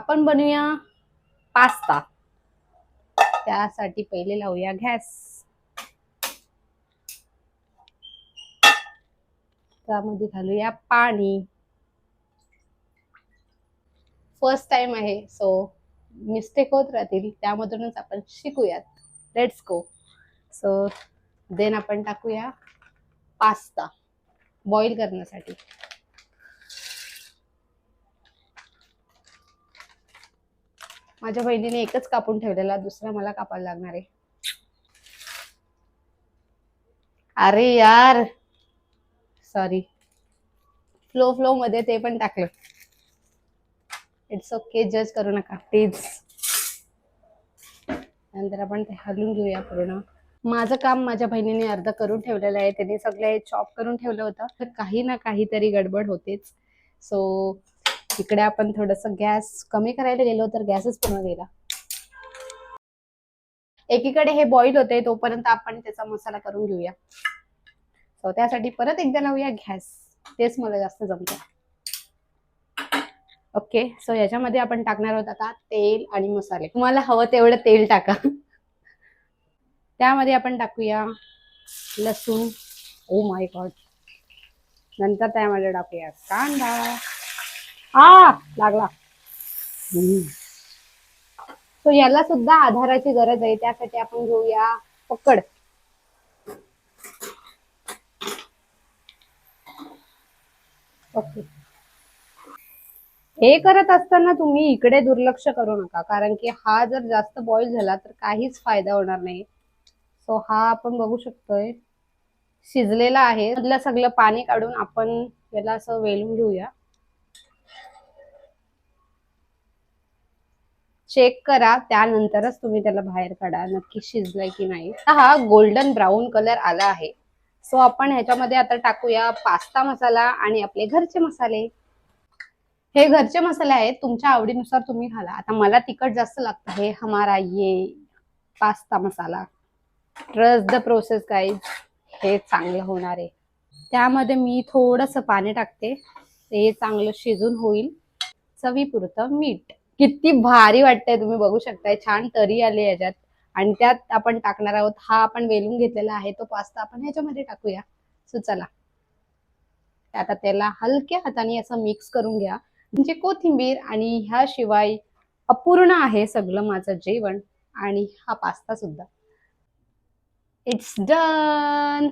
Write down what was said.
आपण बनवूया पास्ता. त्यासाठी पहिले लावूया गॅस. त्यामध्ये घालूया पाणी. फर्स्ट टाइम आहे, सो मिस्टेक होत राहतील, त्यामधूनच आपण शिकूयात. Let's go. सो देन आपण टाकूया पास्ता बॉईल करण्यासाठी. माझ्या बहिणीने एकच कापून ठेवलेला, दुसरा मला कापायला लागणार आहे. अरे यार, सॉरी. फ्लो मध्ये ते पण टाकलं. इट्स ओके, जज करू नका प्लीज. नंतर आपण ते हलवून घेऊया पूर्ण. माझं काम माझ्या बहिणीने अर्ध करून ठेवलेलं आहे. त्याने सगळे चॉप करून ठेवलं होतं. तर काही ना काहीतरी गडबड होतेच. सो इकडे आपण थोडस गॅस कमी करायला गेलो तर गॅसच पूर्ण गेला. एकीकडे हे बॉईल होते तोपर्यंत आपण त्याचा मसाला करून घेऊया. सो त्यासाठी परत एकदा लावूया गॅस. तेच मला जास्त जमतं. ओके, सो याच्यामध्ये आपण टाकणार आहोत आता तेल आणि मसाले. तुम्हाला हवं तेवढं तेल टाका. त्यामध्ये आपण टाकूया लसूण. Oh my God. नंतर त्यामध्ये टाकूया कांदा. लागला. सो याला सुद्धा आधाराची गरज आहे. त्यासाठी आपण घेऊया पकड. ओके, हे करत असताना तुम्ही इकडे दुर्लक्ष करू नका, कारण की हा जर जास्त बॉईल झाला तर काहीच फायदा होणार नाही. सो हा आपण बघू शकतोय शिजलेला आहे. मधलं सगळं पाणी काढून आपण याला असं वेलून घेऊया. चेक करा, त्यानंतरच तुम्ही त्याला बाहेर काढा नक्की शिजलाय की नाही. हा गोल्डन ब्राऊन कलर आला आहे. सो आपण ह्याच्यामध्ये आता टाकूया पास्ता मसाला आणि आपले घरचे मसाले. हे घरचे मसाले आहेत, तुमच्या आवडीनुसार तुम्ही घाला. आता मला तिखट जास्त लागतं. हे हमारा ये pasta masala. Trust the process guys, हे चांगलं होणार आहे. त्यामध्ये मी थोडंसं पाणी टाकते, ते चांगलं शिजून होईल. चवीपुरतं मीठ. किती भारी वाटतंय, तुम्ही बघू शकताय. छान तरी आले याच्यात. आणि त्यात आपण टाकणार आहोत हा आपण वेलून घेतलेला आहे तो पास्ता. आपण ह्याच्यामध्ये टाकूया. सो चला, आता त्याला हलक्या हाताने असं मिक्स करून घ्या. म्हणजे कोथिंबीर. आणि ह्याशिवाय अपूर्ण आहे सगळं माझं जेवण आणि हा पास्ता सुद्धा. It's done.